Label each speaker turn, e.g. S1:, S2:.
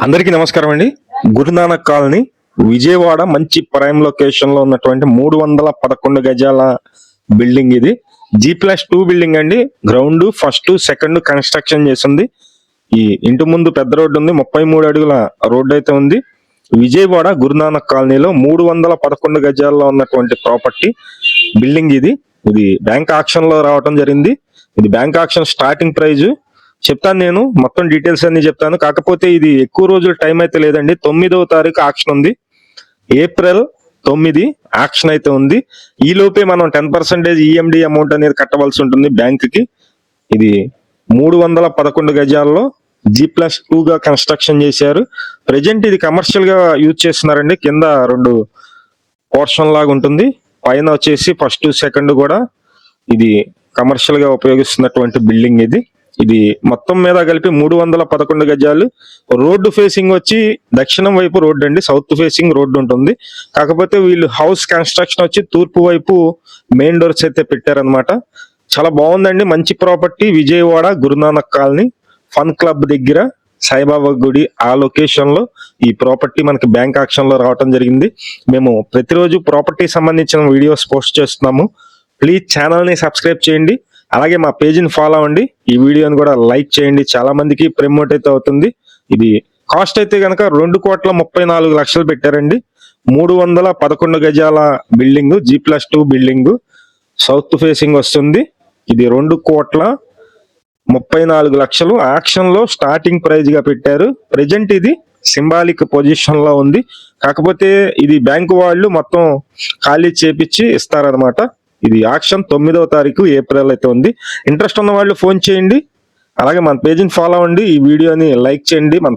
S1: అందరికీ నమస్కారం అండి. గురునానక్ కాలనీ విజయవాడ మంచి ప్రైమ్ లొకేషన్ లో ఉన్నటువంటి 311 గజాల బిల్డింగ్ ఇది. G+2 బిల్డింగ్ అండి. గ్రౌండ్ ఫస్ట్ సెకండ్ కన్స్ట్రక్షన్ చేసింది. ఈ ఇంటి ముందు పెద్ద రోడ్డు ఉంది, 33 అడుగుల రోడ్డు అయితే ఉంది. విజయవాడ గురునానక్ కాలనీలో 311 గజాల్లో ఉన్నటువంటి ప్రాపర్టీ బిల్డింగ్ ఇది. ఇది బ్యాంక్ ఆక్షన్ లో రావటం జరిగింది. ఇది బ్యాంక్ ఆక్షన్ స్టార్టింగ్ ప్రైజ్ చెప్తాను, నేను మొత్తం డీటెయిల్స్ అన్ని చెప్తాను. కాకపోతే ఇది ఎక్కువ రోజులు టైం అయితే లేదండి. 9వ తారీఖు ఆక్షన్ ఉంది, ఏప్రిల్ 9 ఆక్షన్ అయితే ఉంది. ఈ లోపే మనం 10% ఈఎండి అమౌంట్ అనేది కట్టవలసి ఉంటుంది బ్యాంక్ కి. ఇది 311 గజాల్లో G+2 గా కన్స్ట్రక్షన్ చేశారు. ప్రెజెంట్ ఇది కమర్షియల్ గా యూజ్ చేస్తున్నారండి. కింద 2 పోర్షన్ లాగా ఉంటుంది, పైన వచ్చేసి ఫస్ట్ సెకండ్ కూడా ఇది కమర్షియల్ గా ఉపయోగిస్తున్నటువంటి బిల్డింగ్ ఇది. ఇది మొత్తం మీద కలిపి 311 గజాలు. రోడ్డు ఫేసింగ్ వచ్చి దక్షిణం వైపు రోడ్డు అండి, సౌత్ ఫేసింగ్ రోడ్డు ఉంటుంది. కాకపోతే వీళ్ళు హౌస్ కన్స్ట్రక్షన్ వచ్చి తూర్పు వైపు మెయిన్ డోర్స్ అయితే పెట్టారనమాట. చాలా బాగుందండి, మంచి property. Vijayawada Guru Nanak colony fun club దగ్గర సాయిబాబా గుడి ఆ లొకేషన్ లో ఈ ప్రాపర్టీ మనకి బ్యాంక్ ఆక్షన్ లో రావటం జరిగింది. మేము ప్రతిరోజు ప్రాపర్టీ సంబంధించిన వీడియోస్ పోస్ట్ చేస్తున్నాము. ప్లీజ్ ఛానల్ ని సబ్స్క్రైబ్ చేయండి, అలాగే మా పేజీని ఫాలో అవ్వండి. ఈ వీడియోని కూడా లైక్ చేయండి, చాలా మందికి ప్రమోట్ అయితే అవుతుంది. ఇది కాస్ట్ అయితే కనుక 2,34,00,000 పెట్టారండి. 311 గజాల building, G+2 building, south facing వస్తుంది. ఇది 2,34,00,000 ఆక్షన్ లో స్టార్టింగ్ ప్రైజ్ గా పెట్టారు. ప్రెజెంట్ ఇది సింబాలిక్ పొజిషన్ లో ఉంది. కాకపోతే ఇది బ్యాంకు వాళ్ళు మొత్తం ఖాళీ చేపించి ఇస్తారనమాట. ఇది ఆక్షన్ 9వ తారీఖు ఏప్రిల్ అయితే ఉంది. ఇంట్రెస్ట్ ఉన్న వాళ్ళు ఫోన్ చేయండి, అలాగే మన పేజీని ఫాలో అవ్వండి, ఈ వీడియోని లైక్ చేయండి, మన